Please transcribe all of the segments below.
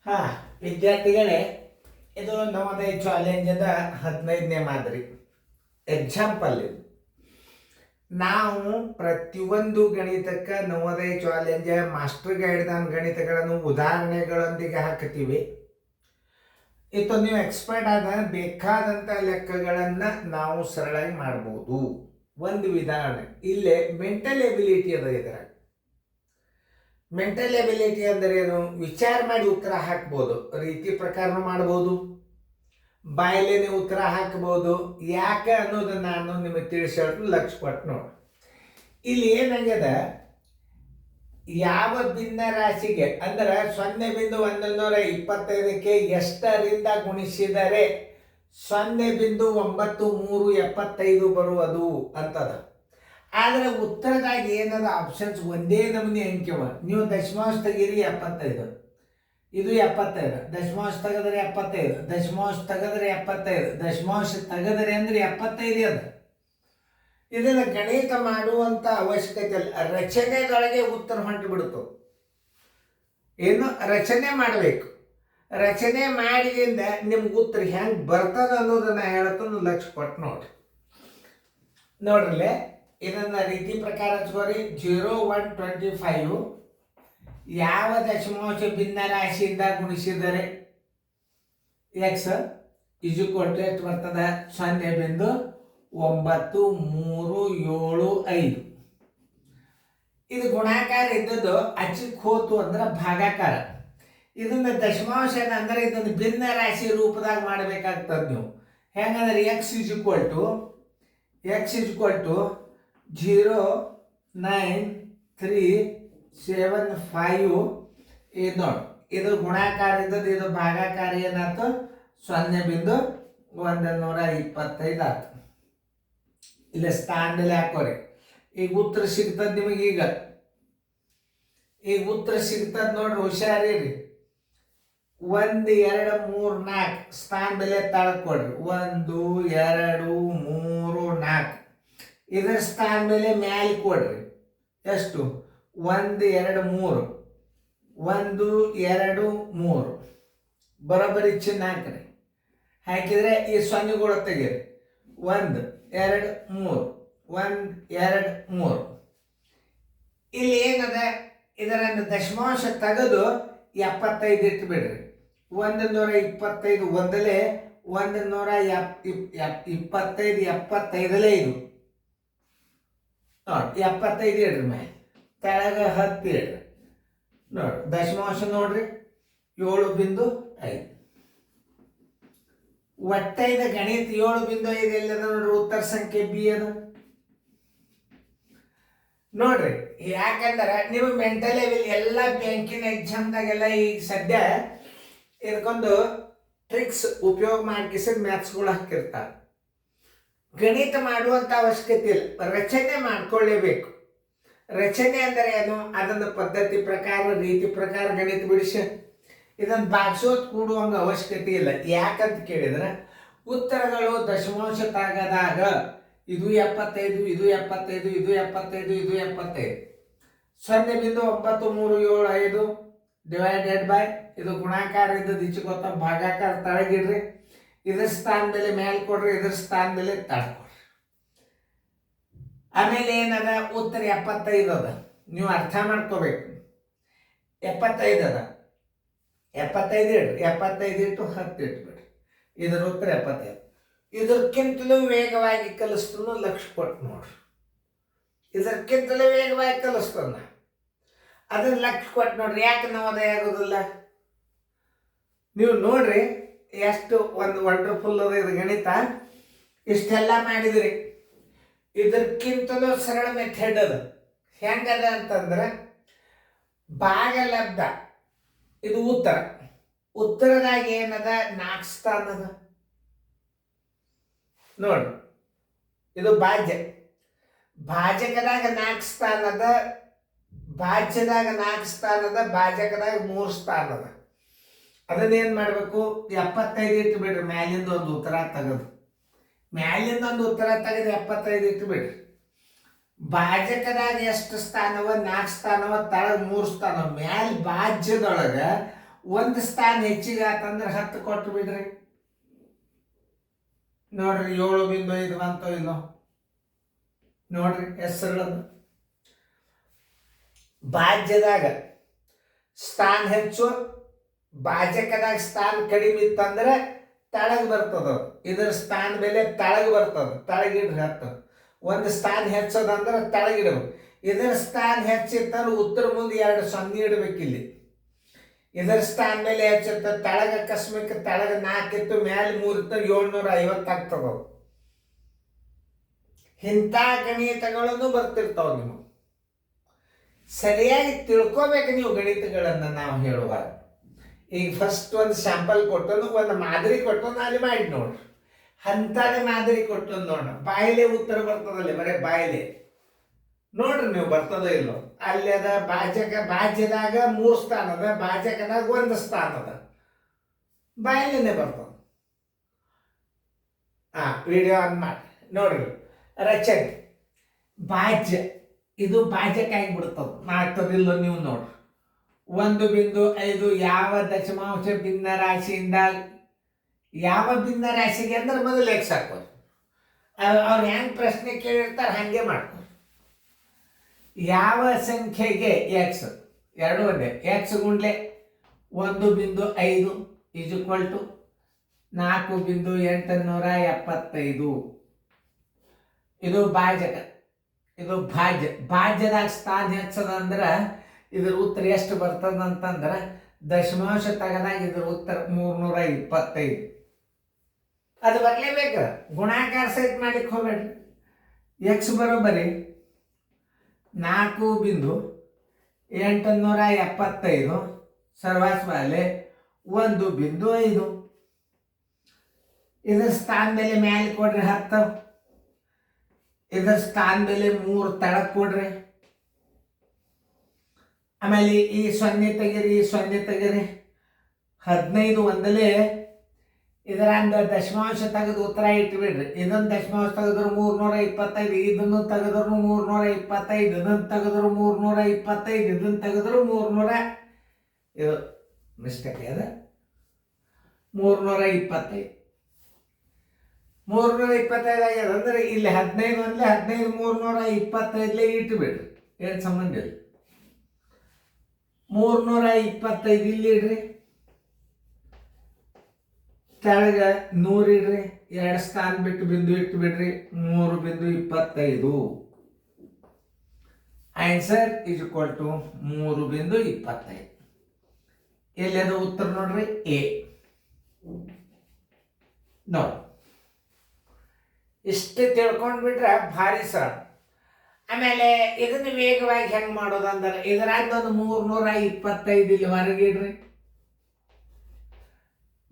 ಹಾ ವಿದ್ಯಾರ್ಥಿಗಳೇ, ಇದು ನವೋದಯ ಚಾಲೆಂಜದ 15ನೇ ಮಾದರಿ ಎಕ್ಸಾಂಪಲ್. ಇದು ನಾವು ಪ್ರತಿಯೊಂದು ಗಣಿತಕ್ಕೆ ನವೋದಯ ಚಾಲೆಂಜ್ ಮಾಸ್ಟರ್ ಗೈಡ್ನ ಗಣಿತಗಳನ್ನು ಉದಾಹರಣೆಗಳೊಂದಿಗೆ ಹಾಕ್ತೀವಿ. ಇದು ನೀವು ಎಕ್ಸ್ಪರ್ಟ್ ಆದ ಬೇಕಾದಂಥ ಲೆಕ್ಕಗಳನ್ನು ನಾವು ಸರಳಾಗಿ ಮಾಡ್ಬೋದು. ಒಂದು ವಿಧಾನ ಇಲ್ಲೇ ಮೆಂಟಲ್ ಎಬಿಲಿಟಿ ಅದ. ಇದರ ಮೆಂಟಲ್ ಎಬಿಲಿಟಿ ಅಂದರೆ ಏನು? ವಿಚಾರ ಮಾಡಿ ಉತ್ತರ ಹಾಕ್ಬೋದು, ರೀತಿ ಪ್ರಕಾರನೂ ಮಾಡ್ಬೋದು, ಬಾಯಲ್ಲೇನೆ ಉತ್ತರ ಹಾಕ್ಬೋದು. ಯಾಕೆ ಅನ್ನೋದನ್ನ ನಾನು ನಿಮಗೆ ತಿಳಿಸೋದು ಲಕ್ಷ್ಯ ಕೊಟ್ಟು ನೋಡಿ. ಇಲ್ಲಿ ಏನಾಗ್ಯದ, ಯಾವ ಭಿನ್ನ ರಾಶಿಗೆ ಅಂದ್ರೆ 0.125ಕ್ಕೆ ಎಷ್ಟರಿಂದ ಗುಣಿಸಿದರೆ 0.9375 ಬರುವುದು ಅಂತದ. ಆದರೆ ಉತ್ತರದಾಗ ಏನದ ಆಪ್ಷನ್ಸ್ ಒಂದೇ ನಮೂನಿ ಅಂಕೆವ. ನೀವು ದಶಮಾಂಶ ತೆಗೀರಿ 75, ಇದು 75, ದಶಮಾಂಶ ತೆಗೆದ್ರೆ 75, ದಶಮಾಂಶ ತೆಗೆದ್ರೆ 75, ದಶಮಾಂಶ ತೆಗೆದ್ರೆ ಅಂದ್ರೆ 75 ಅದ. ಇದನ್ನು ಗಣಿತ ಮಾಡುವಂತ ಅವಶ್ಯಕತೆ ಇಲ್ಲ, ರಚನೆದೊಳಗೆ ಉತ್ತರ ಹೊಂಟು ಬಿಡ್ತು. ಏನು ರಚನೆ ಮಾಡಬೇಕು, ರಚನೆ ಮಾಡಿದಿಂದ ನಿಮ್ಗೆ ಉತ್ತರ ಹೆಂಗೆ ಬರ್ತದ ಅನ್ನೋದನ್ನ ಹೇಳ್ತಾನು ಲಕ್ಷ್ಯ ಕೊಟ್ಟು ನೋಡ್ರಲ್ಲೇ. ಇದನ್ನ ರೀತಿ ಪ್ರಕಾರ ಹಚ್ಕೋರಿ. 0.125 ಯಾವ ದಶಮಾಂಶ ಭಿನ್ನ ರಾಶಿಯಿಂದ ಗುಣಿಸಿದರೆ ಎಕ್ಸ್ ಎಷ್ಟು ಬರ್ತದ? 0.9375. ಇದು ಗುಣಾಕಾರ ಇದ್ದದ್ದು ಅಚ್ಚಿಕ್ ಹೋತು ಅಂದ್ರೆ ಭಾಗಾಕಾರ. ಇದನ್ನ ದಶಮಾಂಶ ಅಂದ್ರೆ ಇದನ್ನು ಭಿನ್ನ ರಾಶಿ ರೂಪದಾಗ ಮಾಡಬೇಕಾಗ್ತದೆ. ನೀವು ಹೆಂಗಂದ್ರೆ ಎಕ್ಸ್ ಈಕ್ವಲ್ ಟು 0.9375 ಇದು ನೋಡಿ. ಇದು ಗುಣಾಕಾರ ಇದ್ದದ್ದು, ಇದು ಭಾಗಾಕಾರ ಏನಾಯ್ತು? 0.125 ಆಯ್ತು. ಇಲ್ಲ ಸ್ಥಾನದಲ್ಲಿ ಹಾಕೋರಿ. ಈಗ ಉತ್ತರ ಸಿಗ್ತದ ನಿಮಗೆ. ಈಗ ಉತ್ತರ ಸಿಗ್ತದ ನೋಡ್ರಿ, ಹುಷಾರಿರಿ. 1 2 3 4 ಸ್ಥಾನ ಬೆಲೆ ತಾಳ್ಕೊಡ್ರಿ. 1 2 3 4 ಇದರ ಸ್ಥಾನ ಮೇಲೆ ಮ್ಯಾಲೆ ಕೊಡ್ರಿ. ಎಷ್ಟು? 1 2 3 1 2 3 ಬರೋಬ್ಬರಿ ಚಿನ್ನ ಹಾಕ್ರಿ. ಹಾಕಿದ್ರೆ ಈ ಸೊನ್ನೆಗಳು ತೆಗೀರಿ. 1 2 3 1 2 3. ಇಲ್ಲಿ ಏನದ, ಇದರನ್ನು ದಶಮಾಂಶ ತೆಗೆದು 75 ಇಟ್ಟು ಬಿಡ್ರಿ. 125 ಒಂದಲೇ 125 75ಲೇ ಇದು ನೋಡಿ. 75 ಇಡ್ರಿ ಮೇಲೆ, ತೆಳಗ 10 ಇಡ್ರಿ. ನೋಡಿ ದಶಮಾಂಶ ನೋಡ್ರಿ, 7.5. ಒಟ್ಟೈದ ಗಣಿತ 7.5 ಎಲ್ಲದ ನೋಡ್ರಿ. ಉತ್ತರ ಸಂಖ್ಯೆ ಬಿ ಅದು ನೋಡ್ರಿ. ಯಾಕಂದ್ರೆ ನೀವು ಮೆಂಟಲ್ ಲೆವೆಲ್ ಎಲ್ಲ ಬ್ಯಾಂಕಿನ ಎಕ್ಸಾಮ್ದಾಗೆಲ್ಲ ಈಗ ಸದ್ಯ ಇದಕ್ಕೊಂದು ಟ್ರಿಕ್ಸ್ ಉಪಯೋಗ ಮಾಡ್ಕಿಸಿದ ಮ್ಯಾಥ್ಸ್ಗಳು ಹಾಕಿರ್ತಾರೆ. ಗಣಿತ ಮಾಡುವಂತ ಅವಶ್ಯಕತೆ ಇಲ್ಲ, ರಚನೆ ಮಾಡ್ಕೊಳ್ಳೇಬೇಕು. ರಚನೆ ಅಂದರೆ ಏನು? ಅದನ್ನು ಪದ್ಧತಿ ಪ್ರಕಾರ ರೀತಿ ಪ್ರಕಾರ ಗಣಿತ ಬಿಡಿಸಿ ಇದನ್ನು ಬಾಗಿಸೋದು ಕೂಡುವಂಗ ಅವಶ್ಯಕತೆ ಇಲ್ಲ. ಯಾಕಂತ ಕೇಳಿದ್ರೆ ಉತ್ತರಗಳು ದಶಮಾಂಶ ತಾಗದಾಗ ಇದು 75, ಇದು 75, ಇದು 75, ಇದು 75. 0.9375 ಡಿವೈಡೆಡ್ ಬೈ ಇದು ಗುಣಾಕಾರ ಇದ್ದದ್ದು ಇಚ್ಚಿಗೊತ್ತ ಭಾಗಾಕಾರ ತಳಗಿಡ್ರಿ. ಇದ್ರ ಸ್ಥಾನ ಮೇಲೆ ಮ್ಯಾಲ್ ಕೊಡ್ರಿ, ಇದ್ರ ಸ್ಥಾನ ಮೇಲೆ ತಳ್ಕೊಡ್ರಿ. ಆಮೇಲೆ ಏನದ? ಉತ್ತರ 75 ಅದ. ನೀವು ಅರ್ಥ ಮಾಡ್ಕೋಬೇಕು. 75 ಅದ. 75 ಇಡ್ರಿ. 75 ಇಟ್ಟು 10 ಇಟ್ಬಿಡ್ರಿ. ಇದರ ಉತ್ತರ 75. ಇದಕ್ಕಿಂತಲೂ ವೇಗವಾಗಿ ಕಲಿಸ್ತಾನು ಲಕ್ಷ್ಯ ಕೊಟ್ಟು ನೋಡ್ರಿ. ಇದಕ್ಕಿಂತಲೂ ವೇಗವಾಗಿ ಕಲಿಸ್ತಾನ, ಅದನ್ನ ಲಕ್ಷ್ಯ ಕೊಟ್ಟು ನೋಡ್ರಿ. ಯಾಕೆ ನವೋದಯ ಆಗೋದಿಲ್ಲ? ನೀವು ನೋಡ್ರಿ ಎಷ್ಟು ಒಂದು ವಂಡರ್ಫುಲ್ ಅದ ಇದು ಗಣಿತ. ಇಷ್ಟೆಲ್ಲ ಮಾಡಿದ್ರಿ, ಇದಕ್ಕಿಂತಲೂ ಸರಳ ಮೆಥಡ್ ಅದ. ಹೆಂಗದ ಅಂತಂದ್ರೆ ಭಾಗಲಬ್ಧ ಇದು ಉತ್ತರ. ಉತ್ತರದಾಗ ಏನದ? 4 ಸ್ಥಾನ ಅದ ನೋಡ್ರಿ. ಇದು ಭಾಜ್ಯ. ಭಾಜಕದಾಗ 4 ಸ್ಥಾನ ಅದ, ಭಾಜ್ಯದಾಗ 4 ಸ್ಥಾನ ಅದ, ಭಾಜಕದಾಗ 3 ಸ್ಥಾನ ಅದ. ಅದನ್ನೇನು ಮಾಡಬೇಕು? 75 ಇಟ್ಟು ಬಿಡ್ರಿ. ಮ್ಯಾಲಿಂದ ಒಂದು ಉತ್ತರ ತೆಗೆದು 75 ಇಟ್ಟು ಬಿಡ್ರಿ. ಭಾಜಕದಾಗ ಎಷ್ಟು ಸ್ಥಾನವ? 4 ಸ್ಥಾನವ, ತಳಗ 3 ಸ್ಥಾನವ. ಮ್ಯಾಲ ಭಾಜ್ಯದೊಳಗ ಒಂದು ಸ್ಥಾನ ಹೆಚ್ಚಿಗೆ ಆತಂದ್ರೆ 10 ಕೊಟ್ಟು ಬಿಡ್ರಿ. ನೋಡ್ರಿ 7.5 ಬಂತೋ ಇಲ್ಲೋ ನೋಡ್ರಿ ಹೆಸರುಗಳನ್ನು. ಭಾಜ್ಯದಾಗ ಸ್ಥಾನ ಹೆಚ್ಚು, ಭಾಜಕದಾಗ ಸ್ಥಾನ ಕಡಿಮೆ ಇತ್ತಂದ್ರೆ ತಳಗ್ ಬರ್ತದ. ಇದ್ರ ಸ್ಥಾನ ಬೆಲೆ ತಳಗ್ ಬರ್ತದ, ತಳಗಿಡ್ರಿ 10. ಒಂದು ಸ್ಥಾನ ಹೆಚ್ಚದಂದ್ರೆ ತಳಗಿಡ್ಬೇಕು. ಇದರ ಸ್ಥಾನ ಹೆಚ್ಚಿತ್ತಂದ್ರೆ ಉತ್ತರ ಮುಂದೆ 2 0 ಇಡ್ಬೇಕಿಲ್ಲಿ. ಇದರ ಸ್ಥಾನ ಮೇಲೆ ಹೆಚ್ಚಿತ್ತ ತಳಗ ಅಕಸ್ಮಿಕ ತಳಗ 4 ಇತ್ತು, ಮ್ಯಾಲೆ 3 ಇತ್ತು, 750 ಆಗ್ತದ. ಇಂಥ ಗಣಿತಗಳನ್ನು ಬರ್ತಿರ್ತಾವ. ನೀವು ಸರಿಯಾಗಿ ತಿಳ್ಕೊಬೇಕು ನೀವು ಗಣಿತಗಳನ್ನು. ನಾವು ಹೇಳುವಾಗ ಈಗ ಫಸ್ಟ್ ಒಂದು ಸ್ಯಾಂಪಲ್ ಕೊಟ್ಟು ಒಂದು ಮಾದರಿ ಕೊಟ್ಟು ಅಲ್ಲಿ ಮಾಡಿ ನೋಡ್ರಿ. ಅಂಥದೇ ಮಾದರಿ ಕೊಟ್ಟು ನೋಡ್ರಿ, ಬಾಯಿಲೆ ಉತ್ತರ ಬರ್ತದಲ್ಲಿ, ಬರೀ ಬಾಯಿಲೆ ನೋಡ್ರಿ ನೀವು ಬರ್ತದ ಇಲ್ಲೋ. ಅಲ್ಲಿ ಅದ ಭಾಜ್ಯದಾಗ 3 ಸ್ಥಾನ ಅದ, ಭಾಜಕದಾಗ 1 ಸ್ಥಾನ ಅದ, ಬಾಯಿಲೇನೆ ಬರ್ತದ. ವಿಡಿಯೋ ಆನ್ ಮಾಡಿ ನೋಡ್ರಿ. ರಚನೆ ಭಾಜ್ಯ, ಇದು ಭಾಜಕ ಆಗಿಬಿಡ್ತದ, ಮಾಡ್ತದಿಲ್ಲ ನೀವು ನೋಡ್ರಿ. 1.5 ಯಾವ ದಶಮಾಂಶ ಭಿನ್ನ ರಾಶಿಯಿಂದ, ಯಾವ ಭಿನ್ನ ರಾಶಿಗೆ ಅಂದ್ರೆ ಮೊದಲು ಎಕ್ಸ್ ಹಾಕೋರು. ಅವ್ರು ಹೆಂಗೆ ಪ್ರಶ್ನೆ ಕೇಳಿರ್ತಾರೆ ಹಾಗೆ ಮಾಡ್ತಾರೆ. ಯಾವ ಸಂಖ್ಯೆಗೆ ಎಕ್ಸ್ 2 ಒಂದೇ, ಎಕ್ಸ್ ಗುಂಡ್ಲೆ 1.5 ಈಸ್ ಈಕ್ವಲ್ ಟು 4.875. ಇದು ಭಾಜಕ, ಇದು ಭಾಜ್ಯ. ಭಾಜ್ಯದಾಗ ಸ್ಥಾನ ಹೆಚ್ಚದಂದ್ರೆ ಇದ್ರ ಉತ್ತರ ಎಷ್ಟು ಬರ್ತದಂತಂದ್ರೆ ದಶಮಾಂಶ ತಗದಾಗ ಇದ್ರ ಉತ್ತರ 325. ಅದು ಬರಲೇಬೇಕು, ಗುಣಾಕಾರ ಸಹಿತ ಮಾಡ್ಲಿಕ್ಕೆ ಹೋಗ್ಬೇಡ್ರಿ. ಎಕ್ಸ್ ಬರೋಬರಿ 4.875 ಸರ್ವಾಸ್ ಮೇಲೆ 1.5. ಇದ್ರ ಸ್ಥಾನ ಬೆಲೆ ಮ್ಯಾಲೆ ಕೊಡ್ರಿ 10, ಇದ್ರ ಸ್ಥಾನ ಬೆಲೆ 3 ತಳಕ್ ಕೊಡ್ರಿ. ಆಮೇಲೆ ಈ 0 ತೆಗೀರಿ, ಈ 0 ತೆಗೀರಿ. 15 ಒಂದಲೇ ಇದರಿಂದ ದಶಮಾಂಶ ತೆಗೆದು ಉತ್ತರ ಇಟ್ಬಿಡ್ರಿ. ಇದನ್ನು ದಶಮಾಂಶ ತೆಗೆದ್ರು 325, ಇದನ್ನು ತೆಗೆದ್ರು 325, ಇದನ್ನು ತೆಗೆದ್ರು 325, ಇದನ್ನು ತೆಗೆದ್ರು 300. ಇದು ಮಿಸ್ಟೇಕ್ ಅದ, 325. 325 ಆಗ್ಯದ ಅಂದ್ರೆ ಇಲ್ಲಿ 15 ಒಂದಲೇ 15 325 ಇಟ್ಬಿಡ್ರಿ, ಏನು ಸಂಬಂಧ ಇಲ್ಲ. 325 ಇಲ್ಲಿ ಇಡ್ರಿ, ಕೆಳಗ 100 ಇಡ್ರಿ, 2 ಸ್ಥಾನ ಬಿಟ್ಟು ಬಿಂದು ಇಟ್ಟು ಬಿಡ್ರಿ, 3.25. Answer is equal to 3.25. ಎಲ್ಲಿ ಅದು ಉತ್ತರ ನೋಡ್ರಿ, ಎ. ನೋಡಿ ಇಷ್ಟು ತಿಳ್ಕೊಂಡ್ಬಿಟ್ರೆ ಭಾರಿ ಸರಳ. ಆಮೇಲೆ ಇದನ್ನು ವೇಗವಾಗಿ ಹೆಂಗೆ ಮಾಡೋದು ಅಂದ್ರೆ ಇದರಾಗ ಒಂದು 325 ಇಲ್ಲಿ ಹೊರಗಿಡ್ರಿ.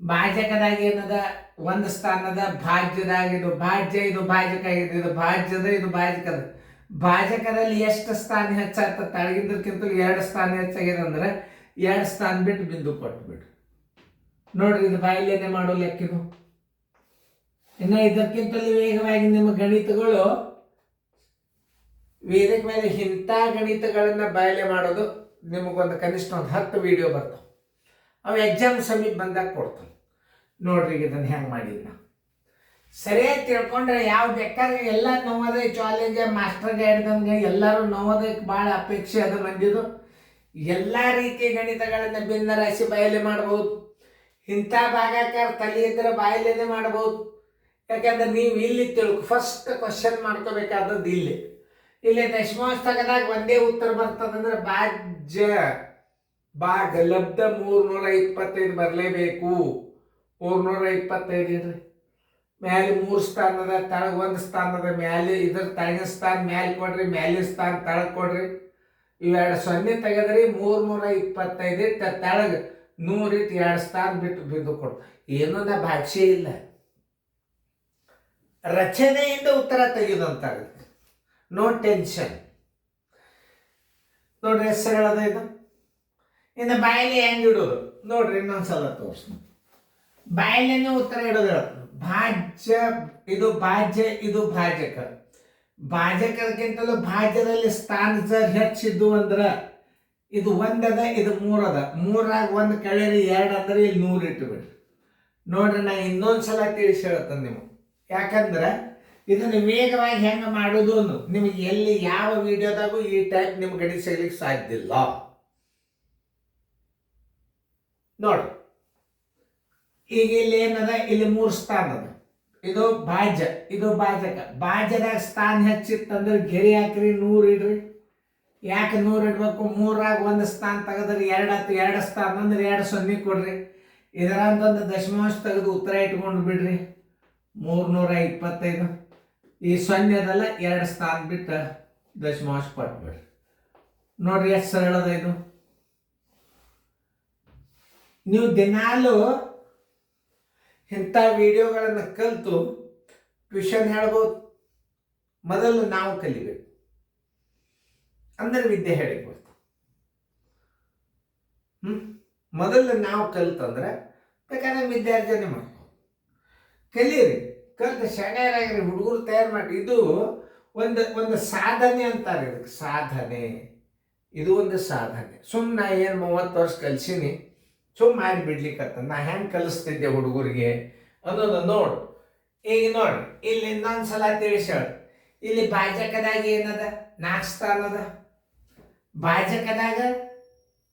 ಭಾಜಕದಾಗ ಏನದ 1 ಸ್ಥಾನದ, ಭಾಜ್ಯದಾಗ ಇದು ಭಾಜ್ಯ, ಇದು ಭಾಜಕ ಆಗಿದೆ, ಇದು ಭಾಜ್ಯದ, ಇದು ಭಾಜಕದ. ಭಾಜಕದಲ್ಲಿ ಎಷ್ಟು ಸ್ಥಾನ ಹೆಚ್ಚಾಗ್ತದೆ ತಳಗಿದ್ದಕ್ಕಿಂತಲೂ 2 ಸ್ಥಾನ ಹೆಚ್ಚಾಗಿದೆ ಅಂದ್ರೆ 2 ಸ್ಥಾನ ಬಿಟ್ಟು ಬಿಂದು ಕೊಟ್ಬಿಡ್ರಿ. ನೋಡ್ರಿ ಇದು ಬಾಯಿಲೇನೆ ಮಾಡೋ ಲೆಕ್ಕಿದು. ಇನ್ನು ಇದಕ್ಕಿಂತಲೂ ವೇಗವಾಗಿ ನಿಮ್ಮ ಗಣಿತಗಳು ವೇದಿಕ ಮೇಲೆ ಇಂಥ ಗಣಿತಗಳನ್ನ ಬಾಯಲೆ ಮಾಡೋದು ನಿಮಗೊಂದು ಕನಿಷ್ಠ ಒಂದು 10 ವಿಡಿಯೋ ಬರ್ತಾವೆ. ಅವು ಎಕ್ಸಾಮ್ ಸಮೀಪ ಬಂದಾಗ ಕೊಡ್ತಾವೆ. ನೋಡ್ರಿ ಇದನ್ನು ಹೆಂಗೆ ಮಾಡಿದ್ನ ಸರಿಯಾಗಿ ತಿಳ್ಕೊಂಡ್ರೆ ಯಾವ ಬೇಕಾದ್ರೆ ಎಲ್ಲ ನವೋದಯ ಚಾಲೆಂಜ್ ಮಾಸ್ಟರ್ ಗೈಡ್ದಂಗೆ ಎಲ್ಲರೂ ನವೋದಯಕ್ಕೆ ಭಾಳ ಅಪೇಕ್ಷೆ ಅದು ಮಂದಿದು. ಎಲ್ಲ ರೀತಿಯ ಗಣಿತಗಳನ್ನು ಭಿನ್ನ ರಾಶಿ ಬಾಯಲೆ ಮಾಡ್ಬೋದು. ಇಂಥ ಭಾಗಾಕಾರ ತಲೆ ಇದ್ರೆ ಬಾಯಲೇನೆ ಮಾಡ್ಬೋದು. ಯಾಕಂದ್ರೆ ನೀವು ಇಲ್ಲಿ ಫಸ್ಟ್ ಕ್ವಶನ್ ಮಾಡ್ಕೋಬೇಕಾದದ್ದು ಇಲ್ಲಿ ದಶಮಾಂಶ ತೆಗೆದಾಗ ಒಂದೇ ಉತ್ತರ ಬರ್ತದಂದ್ರೆ ಭಾಜ್ಯ ಭಾಗ ಲಬ್ಧ 325 ಬರಲೇಬೇಕು. 325 ಇಡ್ರಿ. ಮ್ಯಾಲೆ 3 ಸ್ಥಾನದ, ತಳಗ 1 ಸ್ಥಾನದ, ಮ್ಯಾಲೆ ಇದ್ರ ತಳಗಿನ ಸ್ಥಾನ ಮ್ಯಾಲೆ ಕೊಡ್ರಿ, ಮ್ಯಾಲಿನ ಸ್ಥಾನ ತಳಗ ಕೊಡ್ರಿ. ಇವೆರಡು 0 ತೆಗೆದ್ರಿ 325 ಇಟ್ಟು ತಳಗ 100 ಇಟ್ಟು 2 ಸ್ಥಾನ ಬಿಟ್ಟು ಬಿಂದು ಕೊಡು. ಏನನ್ನ ಭಾಷೆ ಇಲ್ಲ, ರಚನೆಯಿಂದ ಉತ್ತರ ತೆಗೆದಂತಾಗುತ್ತೆ. No tension. ನೋಡ್ರಿ ಹೆಸರು ಹೇಳೋದ ಇದು. ಇನ್ನು ಬಾಯಲ್ಲಿ ಹೆಂಗೆ ಇಡೋದು ನೋಡ್ರಿ, ಇನ್ನೊಂದ್ಸಲ ತೋರಿಸ್ತೀನಿ. ಬಾಯಲ್ಲೇನೆ ಉತ್ತರ ಇಡೋದು ಹೇಳ್ತೀನಿ. ಭಾಜ್ಯ, ಇದು ಭಾಜ್ಯ, ಇದು ಭಾಜಕ. ಭಾಜಕಕ್ಕಿಂತಲೂ ಭಾಜ್ಯದಲ್ಲಿ ಸ್ಥಾನ ಹೆಚ್ಚಿದ್ದು ಅಂದ್ರೆ ಇದು ಒಂದದ ಇದು ಮೂರದ, ಮೂರಾಗ ಒಂದು ಕಳೆರಿ 2 ಅಂದ್ರೆ ಇಲ್ಲಿ 100 ಇಟ್ಟುಬಿಡ್ರಿ. ನೋಡ್ರಿ, ನಾ ಇನ್ನೊಂದ್ಸಲ ತಿಳಿಸಿ ಹೇಳ್ತೇನೆ ನಿಮಗೆ. ಯಾಕಂದ್ರೆ ಇದನ್ನು ವೇಗವಾಗಿ ಹೆಂಗೆ ಮಾಡೋದು ಅನ್ನು ನಿಮಗೆ ಎಲ್ಲಿ ಯಾವ ವಿಡಿಯೋದಾಗೂ ಈ ಟೈಪ್ ನಿಮ್ಗೆ ಗಡಿ ಸಿಗ್ಲಿಕ್ಕೆ ಸಾಧ್ಯ ಇಲ್ಲ. ನೋಡಿ, ಈಗ ಇಲ್ಲಿ ಏನದ, ಇಲ್ಲಿ 3 ಸ್ಥಾನ ಅದ. ಇದು ಭಾಜ್ಯ, ಇದು ಭಾಜಕ. ಭಾಜ್ಯದಾಗ ಸ್ಥಾನ ಹೆಚ್ಚಿತ್ತಂದ್ರೆ ಗೆರೆ ಹಾಕ್ರಿ, 100 ಇಡ್ರಿ. ಯಾಕೆ 100 ಇಡ್ಬೇಕು? 3ರಾಗ 1 ಸ್ಥಾನ ತೆಗೆದ್ರೆ 2 ಆಯ್ತು, 2 ಸ್ಥಾನ ಅಂದ್ರೆ 2 0 ಕೊಡ್ರಿ. ಇದರಂತಂದು ದಶಮಾಂಶ ತೆಗೆದು ಉತ್ತರ ಇಟ್ಕೊಂಡು ಬಿಡ್ರಿ, 325. ಈ 0 ಅದಲ್ಲ, 2 ಸ್ಥಾನ ಬಿಟ್ಟು ದಶಮಾಂಶ ಕೊಟ್ಬಿಡ್ರಿ. ನೋಡ್ರಿ ಎಷ್ಟು ಸರಳದ ಇದು. ನೀವು ದಿನಾಲು ಇಂಥ ವಿಡಿಯೋಗಳನ್ನು ಕಲಿತು ಟ್ಯೂಷನ್ ಹೇಳ್ಬೋದು. ಮೊದಲು ನಾವು ಕಲಿಬೇಕು, ಅಂದ್ರೆ ವಿದ್ಯೆ ಹೇಳಿಕೊಡ್ತು. ಮೊದಲು ನಾವು ಕಲಿತಂದ್ರೆ ಬೇಕಾದ್ರೆ ವಿದ್ಯಾರ್ಜನೆ ಮಾಡ್ಬೋದು. ಕಲೀರಿ, ಕಲಿತು ಶಾಣ್ಯರಾಗಿರಿ, ಹುಡುಗರು ತಯಾರು ಮಾಡಿ. ಇದು ಒಂದು ಸಾಧನೆ ಅಂತಾರೆ ಇದಕ್ಕೆ, ಸಾಧನೆ. ಇದು ಒಂದು ಸಾಧನೆ. ಸುಮ್ಮನೆ ಏನು 30 ವರ್ಷ ಕಲಿಸೀನಿ ಸುಮ್ಮ ಮಾಡಿ ಬಿಡ್ಲಿಕ್ಕತ್ತ. ನಾ ಹೆಂಗೆ ಕಲಿಸ್ತಿದ್ದೆ ಹುಡುಗರಿಗೆ ಅನ್ನೋದು ನೋಡು. ಈಗ ನೋಡಿ, ಇಲ್ಲಿ ಇನ್ನೊಂದ್ಸಲ ತಿಳಿಸಿ ಹೇಳಿ. ಇಲ್ಲಿ ಭಾಜಕದಾಗ ಏನದ? 4 ಸ್ಥಾನ ಅದ. ಭಾಜಕದಾಗ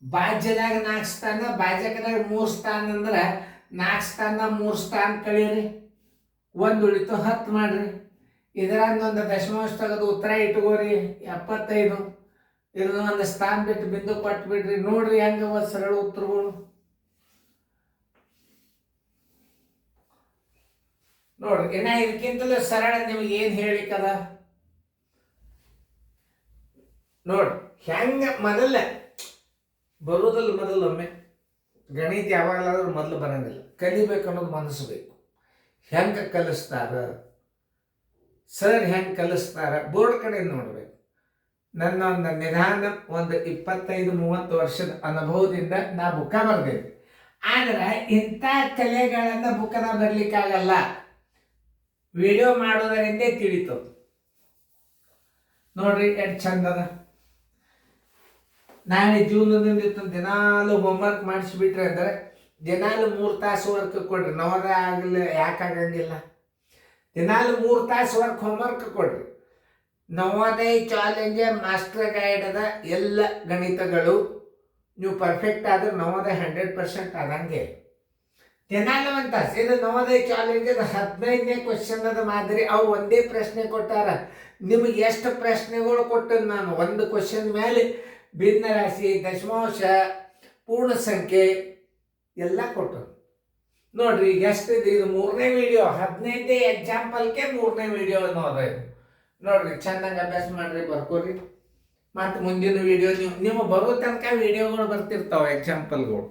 ಭಾಜ್ಯದಾಗ 4 ಸ್ಥಾನ, ಭಾಜಕದಾಗ 3 ಸ್ಥಾನ ಅಂದ್ರೆ 4 ಸ್ಥಾನ 3 ಸ್ಥಾನ ಕಳೀರಿ, 1 ಉಳಿತು 10 ಮಾಡ್ರಿ. ಇದರಂದ ಒಂದು ದಶಮಾಂಶ ತೆಗೆದು ಉತ್ತರ ಇಟ್ಕೋರಿ, 75. ಇದನ್ನ 1 ಸ್ಥಾನ ಬಿಟ್ಟು ಬಿಂದು ಕೊಟ್ಟು ಬಿಡ್ರಿ. ನೋಡ್ರಿ ಹೆಂಗವ ಸರಳ ಉತ್ತರಗಳು. ನೋಡ್ರಿ, ಇನ್ನ ಇದಕ್ಕಿಂತಲೂ ಸರಳ ನಿಮಗೆ ಏನು ಹೇಳಿಕದ ನೋಡ್ರಿ. ಹೆಂಗ ಮೊದಲ ಬರೋದಲ್ಲ, ಮೊದಲೊಮ್ಮೆ ಗಣಿತ ಯಾವಾಗಲಾದ್ರೂ ಮೊದಲು ಬರಂಗಿಲ್ಲ. ಕಲಿಬೇಕು ಅನ್ನೋದು ಮನಸ್ಸು ಬೇಕು. ಹೆಂಗೆ ಕಲಿಸ್ತಾರ ಸರ್, ಹೆಂಗೆ ಕಲಿಸ್ತಾರ ಬೋರ್ಡ್ ಕಡೆ ನೋಡ್ಬೇಕು. ನನ್ನ ಒಂದು ನಿಧಾನ ಒಂದು 25-30 ವರ್ಷದ ಅನುಭವದಿಂದ ನಾ ಬುಕ್ಕ ಬರ್ದೇನೆ. ಆದ್ರೆ ಇಂಥ ಕಲೆಗಳನ್ನ ಬುಕ್ಕನ ಬರ್ಲಿಕ್ಕಾಗಲ್ಲ, ವಿಡಿಯೋ ಮಾಡೋದರಿಂದೇ ತಿಳಿತದ. ನೋಡ್ರಿ ಎಷ್ಟು ಚಂದ ಅದ. ನಾಳೆ ಜೂನದಿಂದ ದಿನಾಲು ಹೋಮ್ವರ್ಕ್ ಮಾಡಿಸ್ಬಿಟ್ರೆ ಅಂದ್ರೆ ದಿನಾಲು 3 ತಾಸು ವರ್ಕ್ ಕೊಡ್ರಿ. ನವೋದಯ ಆಗಲಿ ಯಾಕಾಗಂಗಿಲ್ಲ? ದಿನಾಲು 3 ತಾಸು ಹೋಮ್ವರ್ಕ್ ಕೊಡ್ರಿ. ನವೋದಯ ಚಾಲೆಂಜ್ ಮಾಸ್ಟರ್ ಗೈಡ್ ಅದ ಎಲ್ಲ ಗಣಿತಗಳು. ನೀವು ಪರ್ಫೆಕ್ಟ್ ಆದ್ರೆ ನವೋದಯ 100% ಆದಂಗೆ. ದಿನಾಲು 1 ತಾಸು. ಇದು ನವೋದಯ ಚಾಲೆಂಜ್ 15ನೇ ಕ್ವಶನ್ ಅದ ಮಾದರಿ. ಅವು ಒಂದೇ ಪ್ರಶ್ನೆ ಕೊಟ್ಟಾರ. ನಿಮಗೆ ಎಷ್ಟು ಪ್ರಶ್ನೆಗಳು ಕೊಟ್ಟದ್ದು ನಾನು? ಒಂದು ಕ್ವಶನ್ ಮೇಲೆ ಭಿನ್ನ ರಾಶಿ, ದಶಮಾಂಶ, ಪೂರ್ಣ ಸಂಖ್ಯೆ ಎಲ್ಲ ಕೊಟ್ಟರು. ನೋಡ್ರಿ ಈಗ ಎಷ್ಟಿದೆ. ಇದು 3ನೇ ವಿಡಿಯೋ, 15ನೇ ಎಕ್ಸಾಂಪಲ್ಗೆ 3ನೇ ವಿಡಿಯೋ ಅನ್ನೋದು. ನೋಡ್ರಿ ಚೆನ್ನಾಗಿ ಅಭ್ಯಾಸ ಮಾಡ್ರಿ, ಬರ್ಕೋರಿ. ಮತ್ತು ಮುಂದಿನ ವಿಡಿಯೋ ನೀವು ಬರೋ ತನಕ ವಿಡಿಯೋಗಳು ಬರ್ತಿರ್ತಾವೆ, ಎಕ್ಸಾಂಪಲ್ಗಳು.